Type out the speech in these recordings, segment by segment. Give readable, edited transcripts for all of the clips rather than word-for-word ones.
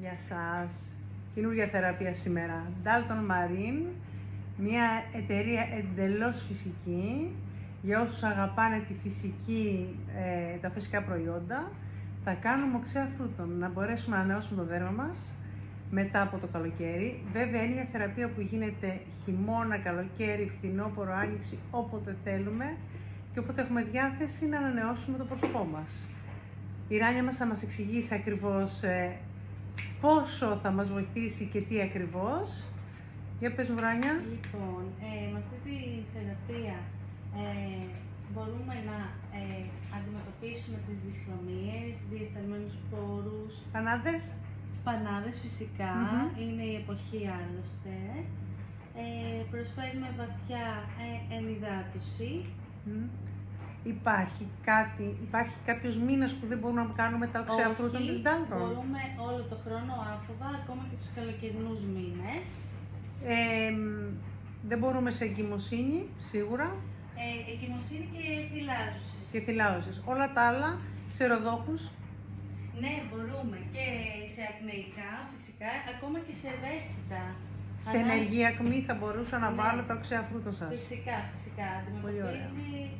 Γεια σας. Καινούργια θεραπεία σήμερα. Dalton Marine, μια εταιρεία εντελώς φυσική. Για όσους αγαπάνε τη φυσική, τα φυσικά προϊόντα, θα κάνουμε οξέα φρούτων, να μπορέσουμε να ανανεώσουμε το δέρμα μας μετά από το καλοκαίρι. Βέβαια είναι μια θεραπεία που γίνεται χειμώνα, καλοκαίρι, φθινόπωρο, άνοιξη, όποτε θέλουμε και όποτε έχουμε διάθεση να ανανεώσουμε το πρόσωπό μας. Η Ράνια μας θα μας εξηγήσει ακριβώς πόσο θα μας βοηθήσει και τι ακριβώς. Για πες μου, Ράνια. Λοιπόν, με αυτή τη θεραπεία μπορούμε να αντιμετωπίσουμε τις δυσχρωμίες, διεσταλμένους πόρους. Πανάδες. Πανάδες φυσικά, είναι η εποχή άλλωστε. Προσφέρουμε βαθιά ενυδάτωση. Υπάρχει κάποιος μήνας που δεν μπορούμε να κάνουμε τα οξέα φρούτα της Dalton? Μπορούμε όλο το χρόνο άφοβα, ακόμα και τους καλοκαιρινούς μήνες. Δεν μπορούμε σε εγκυμοσύνη, σίγουρα. Εγκυμοσύνη και θυλάζωσης. Και θυλάζωσης. Όλα τα άλλα, σε ροδόχους. Ναι, μπορούμε και σε ακνεϊκά φυσικά, ακόμα και σε ευαίσθητα. Σε ενεργή ακμή θα μπορούσα να βάλω τα οξέα φρούτα σας. Φυσικά, φυσικά. Αντιμετωπίζει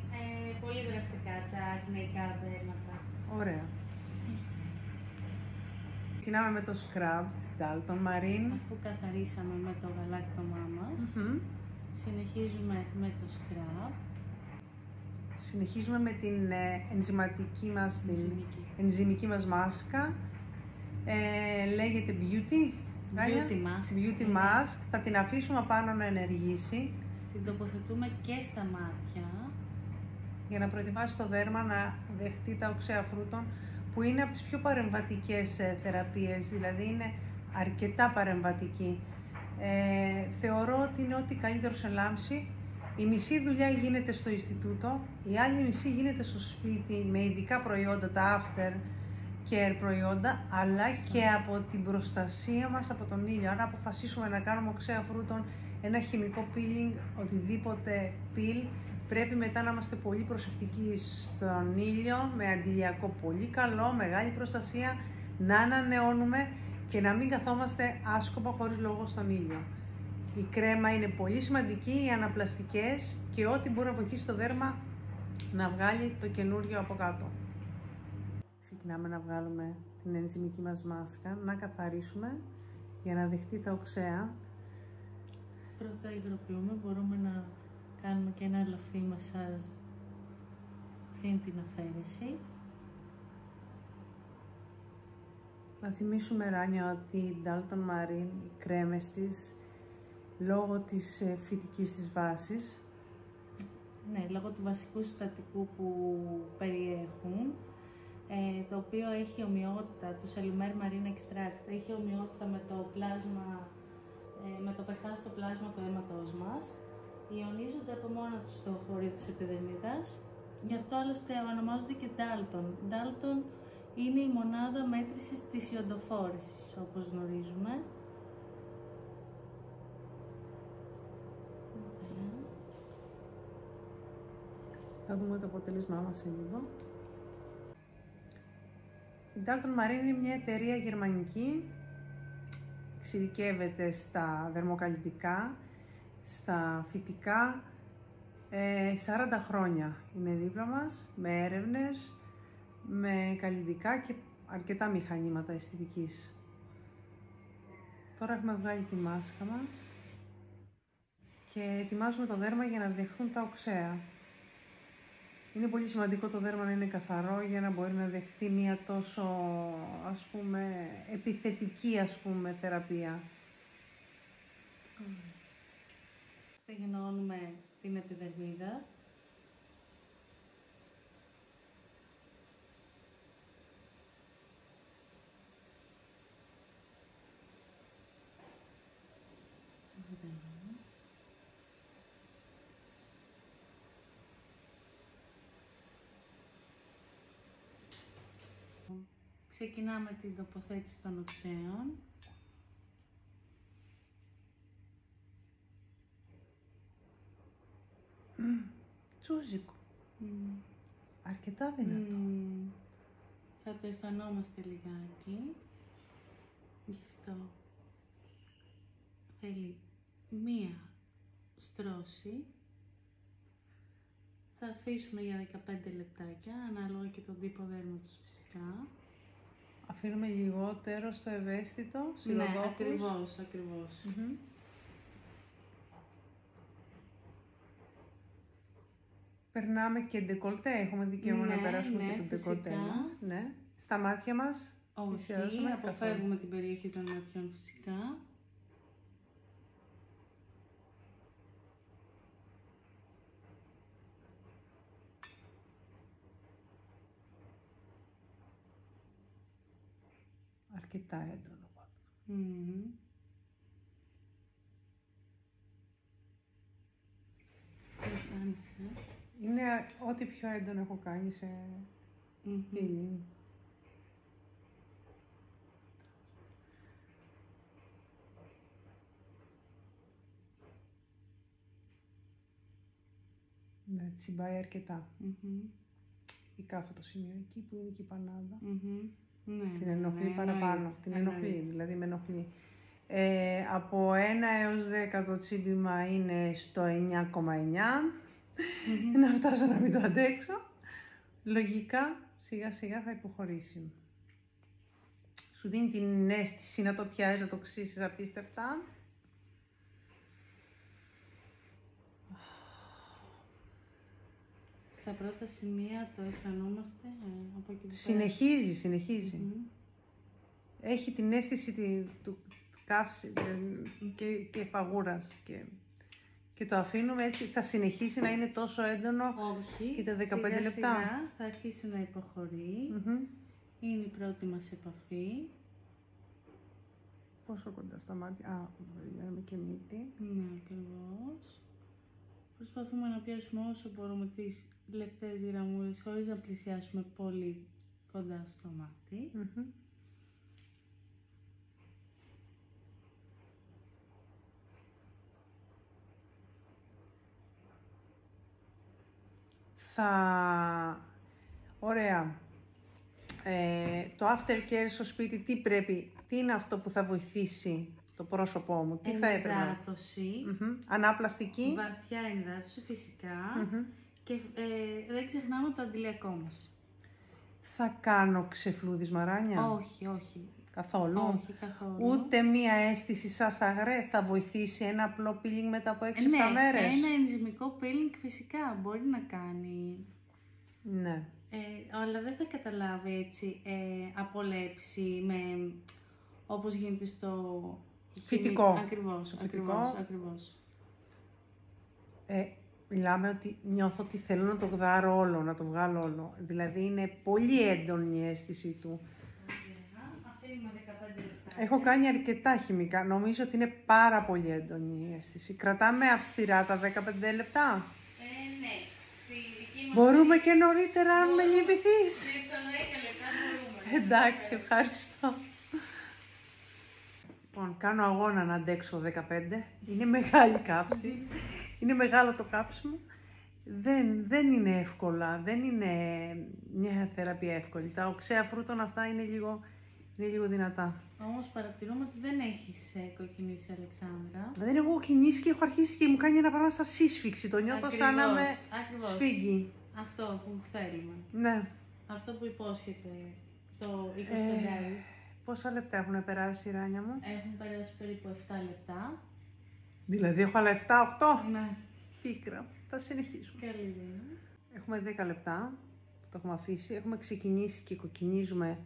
πολύ δραστικά τα ακνεϊκά δέρματα. Ωραία. Ξεκινάμε με το scrub της Dalton Marine. Αφού καθαρίσαμε με το γαλάκτωμά μας, συνεχίζουμε με το scrub. Συνεχίζουμε με την ενζυμική μας μάσκα. Λέγεται Beauty. Beauty Mask. Θα την αφήσουμε πάνω να ενεργήσει. Την τοποθετούμε και στα μάτια. Για να προετοιμάσει το δέρμα να δεχτεί τα οξέα φρούτων, που είναι από τις πιο παρεμβατικές θεραπείες, δηλαδή είναι αρκετά παρεμβατική. Θεωρώ ότι είναι ό,τι καλύτερο σε λάμψη. Η μισή δουλειά γίνεται στο Ινστιτούτο, η άλλη μισή γίνεται στο σπίτι με ειδικά προϊόντα, τα after care προϊόντα, αλλά και από την προστασία μας από τον ήλιο. Αν αποφασίσουμε να κάνουμε οξέα φρούτων, ένα χημικό peeling, οτιδήποτε peel, πρέπει μετά να είμαστε πολύ προσεκτικοί στον ήλιο, με αντιλιακό πολύ καλό, μεγάλη προστασία, να ανανεώνουμε και να μην καθόμαστε άσκοπα χωρίς λόγο στον ήλιο. Η κρέμα είναι πολύ σημαντική, οι αναπλαστικές και ό,τι μπορεί να βοηθήσει το δέρμα να βγάλει το καινούριο από κάτω. Ξεκινάμε να βγάλουμε την ενζυμική μας μάσκα, να καθαρίσουμε για να δεχτεί τα οξέα. Πρώτα υγροποιούμε, μπορούμε να κάνουμε και ένα ελαφρύ μασάζ πριν την αφαίρεση. Να θυμίσουμε, Ράνια, ότι η Dalton Marine, οι κρέμες της, λόγω της φυτικής της βάσης, ναι, λόγω του βασικού συστατικού που περιέχουν, το οποίο έχει ομοιότητα, το Cellumer Marine Extract, έχει ομοιότητα με το πλάσμα, με το pH στο πλάσμα του αίματος μας. Ιονίζονται από μόνα τους στο χωρίο της επιδερμίδας, γι' αυτό άλλωστε ονομάζονται και Dalton. Dalton είναι η μονάδα μέτρησης της ιοντοφόρεσης, όπως γνωρίζουμε. Θα δούμε το αποτέλεσμά μας σε λίγο. Η Dalton Marine είναι μια εταιρεία γερμανική, εξειδικεύεται στα δερμοκαλλιτικά, στα φυτικά, 40 χρόνια είναι δίπλα μας, με έρευνες, με καλλιτικά και αρκετά μηχανήματα αισθητικής. Τώρα έχουμε βγάλει τη μάσκα μας και ετοιμάζουμε το δέρμα για να δεχθούν τα οξέα. Είναι πολύ σημαντικό το δέρμα να είναι καθαρό για να μπορεί να δεχτεί μια τόσο, ας πούμε, επιθετική, ας πούμε, θεραπεία. Στεγνώνουμε την επιδερμίδα. Ξεκινάμε την τοποθέτηση των οξέων. Τσούζικο. Αρκετά δυνατό. Θα το αισθανόμαστε λιγάκι. Για αυτό θέλει μία στρώση. Θα αφήσουμε για 15 λεπτάκια, ανάλογα και τον τύπο δέρματος φυσικά. Αφήνουμε λιγότερο στο ευαίσθητο, Ναι, ακριβώς. Περνάμε και ντεκολτέ, έχουμε δικαίωμα να περάσουμε και το ντεκολτέ μας. Ναι. Στα μάτια μας. Όχι, αποφεύγουμε την περιοχή των ματιών φυσικά. Αρκετά έντονο πάντως. Πώς αισθάνεσαι? Είναι ό,τι πιο έντονο έχω κάνει σε peeling. Ναι, τσιμπάει αρκετά. Ειδικά αυτό το σημείο εκεί που είναι και η πανάδα. Την ενοχλεί παραπάνω. Την ενοχλεί, δηλαδή με ενοχλεί. Από 1 έως 10 το τσίμπημα είναι στο 9,9. Να φτάσω να μην το αντέξω. Λογικά σιγά σιγά θα υποχωρήσει. Σου δίνει την αίσθηση να το πιάσεις, να το ξύσεις απίστευτα. Στα πρώτα σημεία το αισθανόμαστε από εκεί πέρα. Συνεχίζει. Έχει την αίσθηση του καύση και φαγούρας και το αφήνουμε έτσι, θα συνεχίσει να είναι τόσο έντονο. Όχι, και τα 15 σιγά, λεπτά. Σιγά θα αρχίσει να υποχωρεί. Είναι η πρώτη μας επαφή. Πόσο κοντά στα μάτια, βγαίνουμε και μύτη. Ναι, ακριβώς. Προσπαθούμε να πιάσουμε όσο μπορούμε τις λεπτές γραμμούλες χωρίς να πλησιάσουμε πολύ κοντά στο μάτι. Ωραία. Το aftercare στο σπίτι, τι είναι αυτό που θα βοηθήσει το πρόσωπό μου, τι θα έπρεπε? Ενυδάτωση. Ανάπλαστική. Βαθιά ενυδάτωση φυσικά. Και δεν ξεχνάμε το αντιλιακό μας. Θα κάνω ξεφλούδισμα ράνια? Όχι. Καθόλου? Όχι, καθόλου. Ούτε μία αίσθηση σαν σαγρέ θα βοηθήσει ένα απλό peeling μετά από 6-7 μέρες? Ένα ενζυμικό peeling φυσικά μπορεί να κάνει. Ναι. Αλλά δεν θα καταλάβει έτσι απολέψη όπως γίνεται στο φυτικό. Ακριβώς. Μιλάμε ότι νιώθω ότι θέλω να το γδάρω όλο, να το βγάλω όλο. Δηλαδή είναι πολύ έντονη η αίσθηση του. Αφήνουμε 15 λεπτά. Έχω κάνει αρκετά χημικά. Νομίζω ότι είναι πάρα πολύ έντονη η αίσθηση. Κρατάμε αυστηρά τα 15 λεπτά. Ναι. Μπορούμε και νωρίτερα αν με λυπηθείς. Στα 10 λεπτά μπορούμε. Εντάξει, ευχαριστώ. Λοιπόν, κάνω αγώνα να αντέξω 15. Είναι μεγάλη κάψη. Είναι μεγάλο το κάψιμο. Δεν είναι εύκολα. Δεν είναι μια θεραπεία εύκολη. Τα οξέα φρούτων αυτά είναι λίγο δυνατά. Όμως παρατηρούμε ότι δεν έχεις κοκκινήσει, Αλεξάνδρα. Δεν έχω κοκκινήσει και έχω αρχίσει και μου κάνει ένα πράγμα σαν σύσφυξη. Το νιώθω σαν να με σφίγγει. Αυτό που θέλουμε. Ναι. Αυτό που υπόσχεται το 25. Πόσα λεπτά έχουν περάσει, Ράνια μου? Έχουν περάσει περίπου 7 λεπτά. Δηλαδή έχω άλλα 7-8. Ναι. Πίκρα. Θα συνεχίσουμε. Καλή είναι. Έχουμε 10 λεπτά που το έχουμε αφήσει. Έχουμε ξεκινήσει και κοκκινίζουμε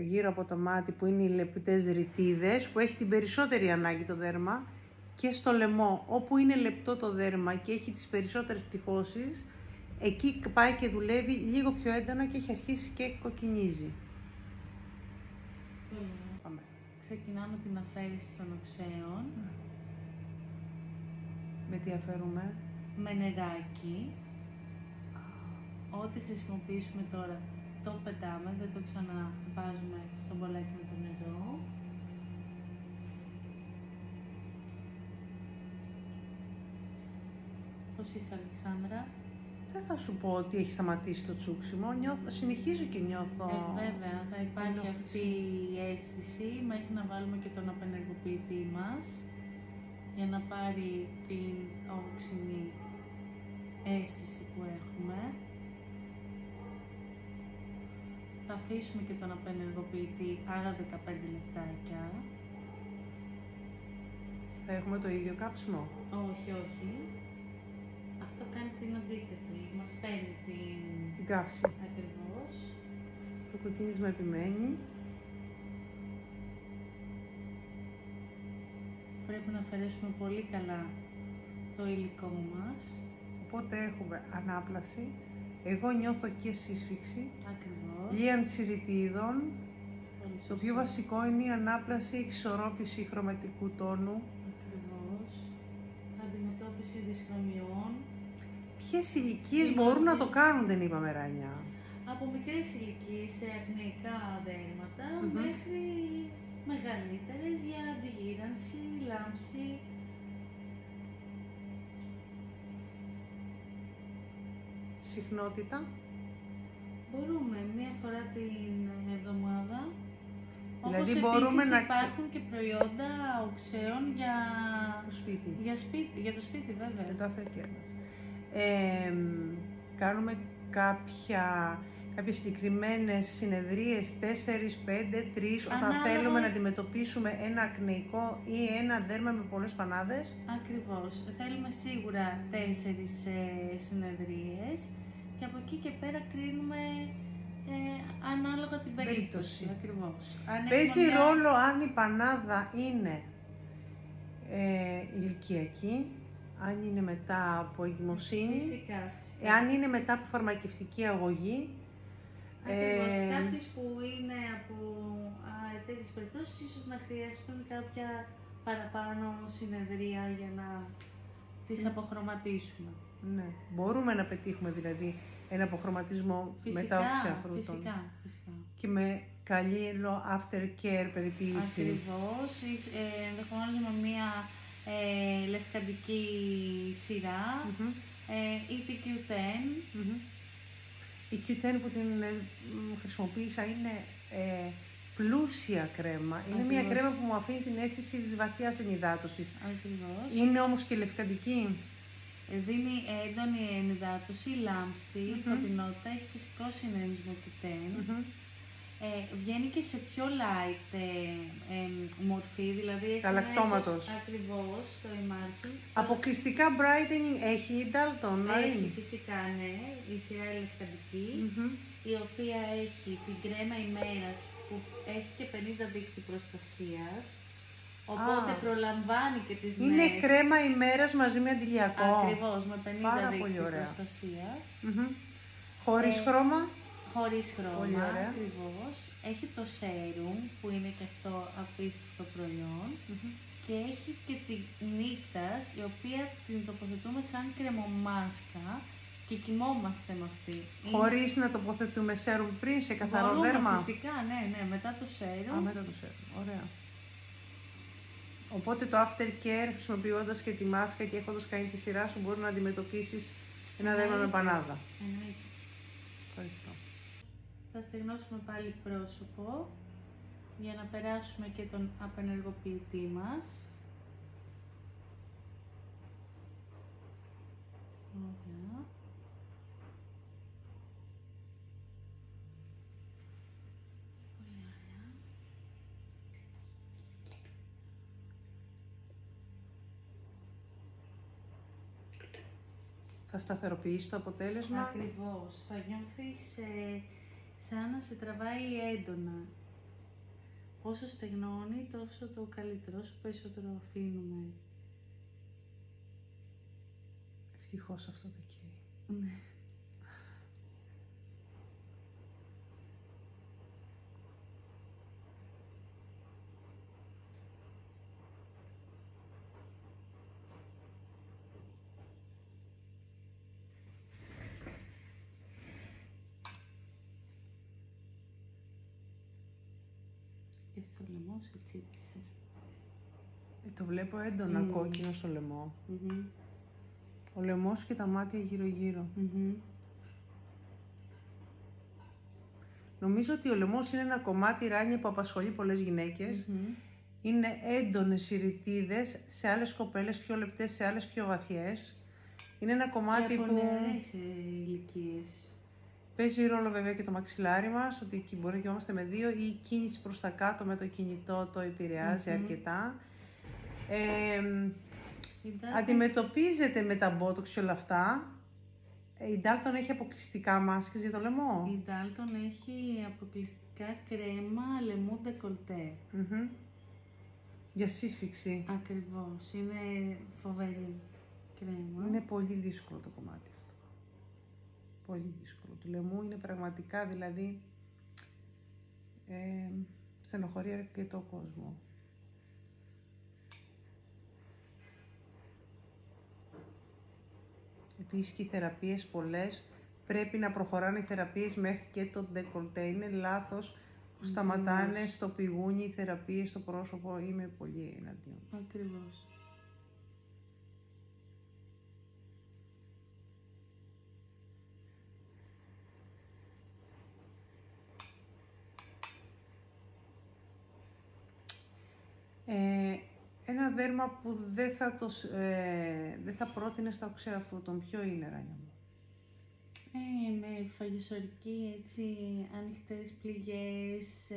γύρω από το μάτι που είναι οι λεπτές ρητίδες, που έχει την περισσότερη ανάγκη το δέρμα, και στο λαιμό όπου είναι λεπτό το δέρμα και έχει τις περισσότερες πτυχώσεις. Εκεί πάει και δουλεύει λίγο πιο έντονα και έχει αρχίσει και κοκκινίζει. Πάμε. Ξεκινάμε την αφαίρεση των οξέων. Με τι αφαιρούμε? Με νεράκι. Ό,τι χρησιμοποιήσουμε τώρα το πετάμε, δεν το ξαναβάζουμε στο μπολάκι με το νερό. Πώς είσαι, Αλεξάνδρα? Δεν θα σου πω ότι έχει σταματήσει το τσούξιμο, συνεχίζω και νιώθω. Βέβαια, θα υπάρχει αυτή η αίσθηση μέχρι να βάλουμε και τον απενεργοποιητή μας για να πάρει την όξινη αίσθηση που έχουμε. Θα αφήσουμε και τον απενεργοποιητή άλλα 15 λεπτάκια. Θα έχουμε το ίδιο κάψιμο? Όχι, όχι. Αυτό κάνει την αντίθετη. Μας παίρνει την καύση. Ακριβώς. Το κοκκίνισμα επιμένει. Πρέπει να αφαιρέσουμε πολύ καλά το υλικό μας. Οπότε έχουμε ανάπλαση. Εγώ νιώθω και σύσφυξη. Ακριβώς. Λίανση ρητίδων. Το πιο βασικό είναι η ανάπλαση, η εξισορρόπηση χρωματικού τόνου. Ακριβώς. Αντιμετώπιση δυσχρωμιών. Ποιες ηλικίες μπορούν να το κάνουν, δεν είπαμε, Ράνια? Από μικρές ηλικίες σε ακνεϊκά δέρματα μέχρι μεγαλύτερες για αντιγύρανση, λάμψη. Συχνότητα. Μπορούμε μία φορά την εβδομάδα. Δηλαδή όπως μπορούμε επίσης να... υπάρχουν και προϊόντα οξέων για το σπίτι. Για το σπίτι, βέβαια. Για το aftercare μας. Κάνουμε κάποιες συγκεκριμένες συνεδρίες, 4, 5, 3, όταν θέλουμε να αντιμετωπίσουμε ένα ακνεϊκό ή ένα δέρμα με πολλές πανάδες. Ακριβώς. Θέλουμε σίγουρα 4 συνεδρίες και από εκεί και πέρα κρίνουμε ανάλογα την περίπτωση. Ακριβώς. Παίζει ρόλο αν η πανάδα είναι ηλικιακή, αν είναι μετά από εγκυμοσύνη, φυσικά. Εάν είναι μετά από φαρμακευτική αγωγή. Ακριβώς. Κάποιες που είναι από τέτοιες περιπτώσεις ίσως να χρειαστούν κάποια παραπάνω συνεδρία για να τις αποχρωματίσουμε. Ναι. Μπορούμε να πετύχουμε δηλαδή ένα αποχρωματισμό μετά όξια φρούτων. Φυσικά. Και με καλό aftercare περιποίηση. Ακριβώς. Ενδεχομένως με μία λευκαντική σειρά ή την Q10. Η Q10 που την χρησιμοποίησα είναι πλούσια κρέμα. Είναι μια κρέμα που μου αφήνει την αίσθηση της βαθιάς ενυδάτωσης. Ακριβώς. Είναι όμως και λευκαντική. Δίνει έντονη ενυδάτωση, λάμψη, φωτεινότητα, έχει φυσικό συνένισμα Q10. Βγαίνει και σε πιο light μορφή, δηλαδή γαλακτώματος. Ακριβώς, το emulsion. Αποκλειστικά brightening έχει η Dalton? Έχει φυσικά, ναι, η σειρά λευκαντική, η οποία έχει την κρέμα ημέρας που έχει και 50 δίκτυ προστασίας, οπότε προλαμβάνει και τις νέες. Είναι κρέμα ημέρας μαζί με αντιλιακό. Ακριβώς, με 50 δίκτυ προστασίας. Χωρίς χρώμα. Χωρίς χρώμα, ακριβώς. Έχει το serum που είναι και αυτό απίστευτο προϊόν και έχει και τη νύχτας, η οποία την τοποθετούμε σαν κρεμομάσκα και κοιμόμαστε με αυτή. Χωρίς να τοποθετούμε serum πριν σε καθαρό δέρμα? Φυσικά, ναι, μετά το serum. Μετά το serum, ωραία. Οπότε το aftercare, χρησιμοποιώντας και τη μάσκα και έχοντας κάνει τη σειρά σου, μπορεί να αντιμετωπίσεις ένα δέρμα με πανάδα. Ευχαριστώ. Θα στεγνώσουμε πάλι πρόσωπο για να περάσουμε και τον απενεργοποιητή μας. Ωραία. Πολύ ωραία. Θα σταθεροποιήσει το αποτέλεσμα. Ακριβώς. Θα νιώθεις σαν να σε τραβάει έντονα. Όσο στεγνώνει, τόσο το καλύτερο, όσο περισσότερο αφήνουμε. Ευτυχώς αυτό δεν καίει. Ναι. Και στο λαιμό σε τσίτησε. Το βλέπω έντονα κόκκινο στο λαιμό. Ο λαιμός και τα μάτια γύρω-γύρω. Νομίζω ότι ο λαιμός είναι ένα κομμάτι, Ράνια, που απασχολεί πολλές γυναίκες. Είναι έντονες οι ρητίδες, σε άλλες κοπέλες πιο λεπτές, σε άλλες πιο βαθιές. Είναι ένα κομμάτι και από που νεαρές ηλικίες. Παίζει ρόλο βέβαια και το μαξιλάρι μας, ότι εκεί μπορεί να κοιμόμαστε με δύο, ή η κίνηση προς τα κάτω με το κινητό το επηρεάζει αρκετά. Αντιμετωπίζεται με τα μπότοξ και όλα αυτά. Η Dalton έχει αποκλειστικά μάσκες για το λαιμό. Η Dalton έχει αποκλειστικά κρέμα λαιμού ντεκολτέ. Για σύσφυξη. Ακριβώς. Είναι φοβερή κρέμα. Είναι πολύ δύσκολο το κομμάτι αυτό. Πολύ δύσκολο. Του λαιμού είναι πραγματικά, δηλαδή, στενοχωρεί αρκετό κόσμο. Επίσης και οι θεραπείες πολλές, πρέπει να προχωράνε οι θεραπείες μέχρι και το ντεκολτέ. Είναι λάθος που σταματάνε στο πηγούνι οι θεραπείες στο πρόσωπο. Είμαι πολύ εναντίον. Ακριβώς. Ένα δέρμα που δεν θα πρότεινε στα οξέα φρούτων. Ποιο είναι, Ράνια μου? Με φαγισορική, έτσι, ανοιχτές πληγές.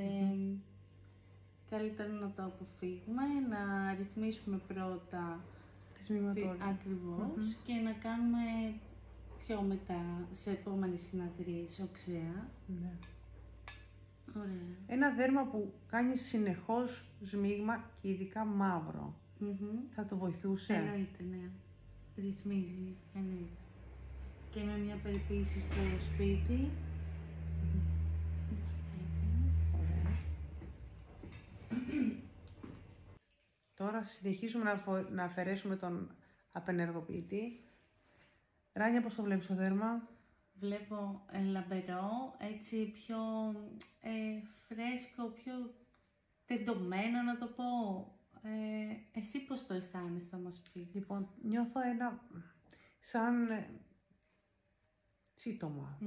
Καλύτερα να το αποφύγουμε, να ρυθμίσουμε πρώτα τις μυματόλες. Ακριβώς. Και να κάνουμε πιο μετά, σε επόμενες συναντηρίες, οξέα. Ναι. Ωραία. Ένα δέρμα που κάνει συνεχώς σμίγμα και ειδικά μαύρο. Θα το βοηθούσε? Εννοείται, ναι. Ρυθμίζει, εννοείται. Και με μια περιποίηση στο σπίτι. Είμαστε έτοιμες. Ωραία. Τώρα συνεχίζουμε να αφαιρέσουμε τον απενεργοποιητή. Ράνια, πώς το βλέπεις το δέρμα? Βλέπω λαμπερό, έτσι πιο φρέσκο, πιο τεντωμένο να το πω. Εσύ πώς το αισθάνεσαι, θα μας πεις? Λοιπόν, νιώθω ένα σαν τσίτωμα.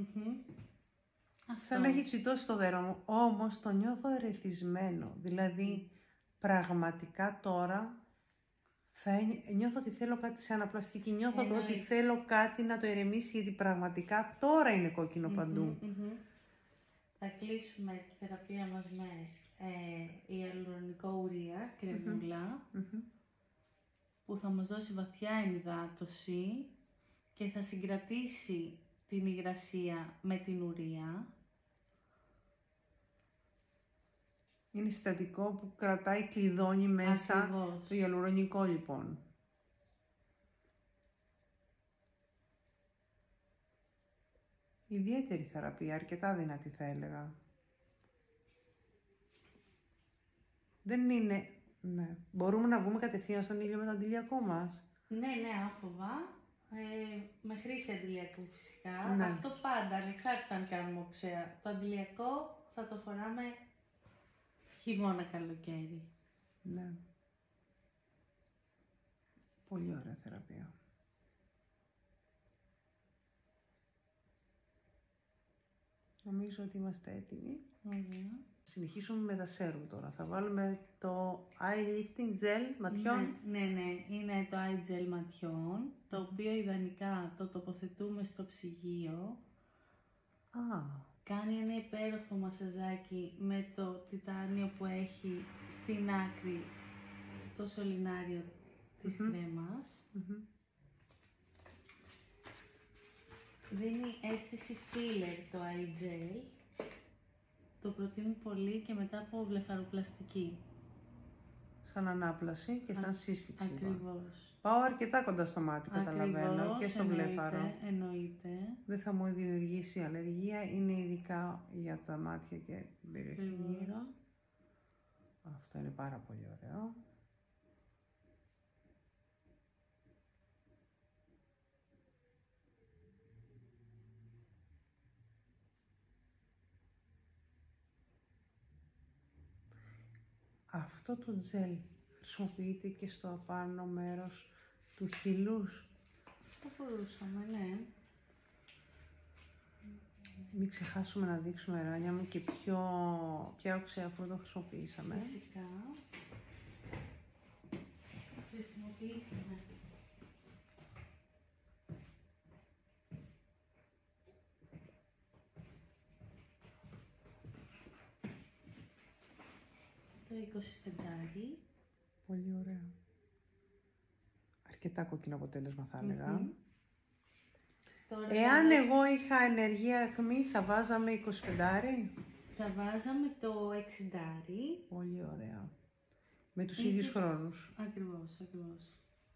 Σαν να έχει τσιτώσει το δέρμα μου, όμως το νιώθω ερεθισμένο. Δηλαδή, πραγματικά τώρα νιώθω ότι θέλω κάτι σε αναπλαστική. Νιώθω ότι θέλω κάτι να το ερεμήσει, γιατί πραγματικά τώρα είναι κόκκινο παντού. Θα κλείσουμε τη θεραπεία μας με ιαλουρονικό ουρία, κρεμούλα, που θα μας δώσει βαθιά ενυδάτωση και θα συγκρατήσει την υγρασία με την ουρία. Είναι συστατικό που κρατάει, κλειδώνει μέσα. Ακριβώς. Το ιαλουρονικό, λοιπόν. Ιδιαίτερη θεραπεία, αρκετά δυνατή θα έλεγα. Δεν είναι... Ναι. Μπορούμε να βγούμε κατευθείαν στον ήλιο με το αντιλιακό μας? Ναι, άφοβα. Με χρήση αντιλιακού φυσικά. Ναι. Αυτό πάντα, ανεξάρτητα αν κάνουμε οξέα. Το αντιλιακό θα το φοράμε χειμώνα, καλοκαίρι. Ναι. Πολύ ωραία θεραπεία. Νομίζω ότι είμαστε έτοιμοι. Ωραία. Συνεχίσουμε με τα σέρουμ τώρα. Θα βάλουμε το Eye Lifting Gel ματιών. Ναι, είναι το Eye Gel ματιών, το οποίο ιδανικά το τοποθετούμε στο ψυγείο. Κάνει ένα υπέροχο μασαζάκι με το τιτάνιο που έχει στην άκρη το σωληνάριο της κρέμας. Δίνει αίσθηση filler το Eye Gel. Το προτείνω πολύ και μετά από βλεφαροπλαστική. Σαν ανάπλαση και σαν σύσφυξη. Ακριβώς. Πάω αρκετά κοντά στο μάτι, καταλαβαίνω, και στο βλέφαρο. Εννοείται. Δεν θα μου δημιουργήσει αλλεργία, είναι ειδικά για τα μάτια και την περιοχή γύρω. Αυτό είναι πάρα πολύ ωραίο. Αυτό το τζέλ χρησιμοποιείται και στο απάνω μέρος του χειλούς. Το μπορούσαμε, ναι. Μην ξεχάσουμε να δείξουμε, Ράνια μου, και ποια οξέα φρούτα χρησιμοποιήσαμε. Φυσικά. Χρησιμοποιήσαμε το 25. Πολύ ωραία. Αρκετά κόκκινο αποτέλεσμα θα έλεγα. Τώρα Εάν εγώ είχα ενεργεία ακμή, θα βάζαμε 25. θα βάζαμε το 60. Πολύ ωραία. Με τους ίδιους χρόνους. Ακριβώς, ακριβώς.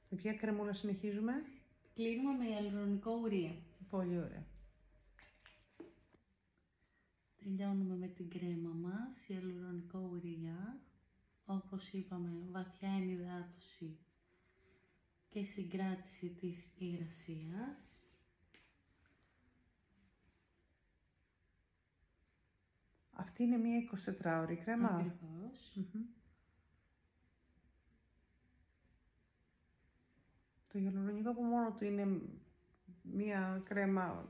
Με ποια κρεμούλα συνεχίζουμε? Κλείνουμε με ιαλουρονικό ουρία. Πολύ ωραία. Τελειώνουμε με την κρέμα μας, ιαλουρονικό ουρία. Όπως είπαμε, βαθιά ενυδάτωση και συγκράτηση της υγρασίας. Αυτή είναι μία 24ωρη κρέμα. Ακριβώς. Το ιαλουρονικό από μόνο του είναι μία κρέμα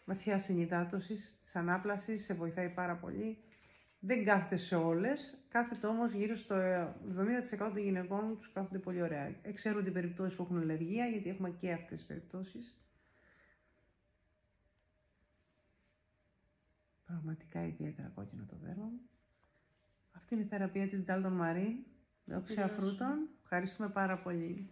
βαθιάς ενυδάτωσης, της ανάπλασης, σε βοηθάει πάρα πολύ. Δεν κάθεται σε όλες, κάθεται όμως γύρω στο 70% των γυναικών τους κάθονται πολύ ωραία. Εξαιρούνται οι περιπτώσεις που έχουν αλλεργία, γιατί έχουμε και αυτές τις περιπτώσεις. Πραγματικά ιδιαίτερα κόκκινο το δέρμα μου. Αυτή είναι η θεραπεία της Dalton Marine, οξέα φρούτων. Ευχαριστούμε πάρα πολύ.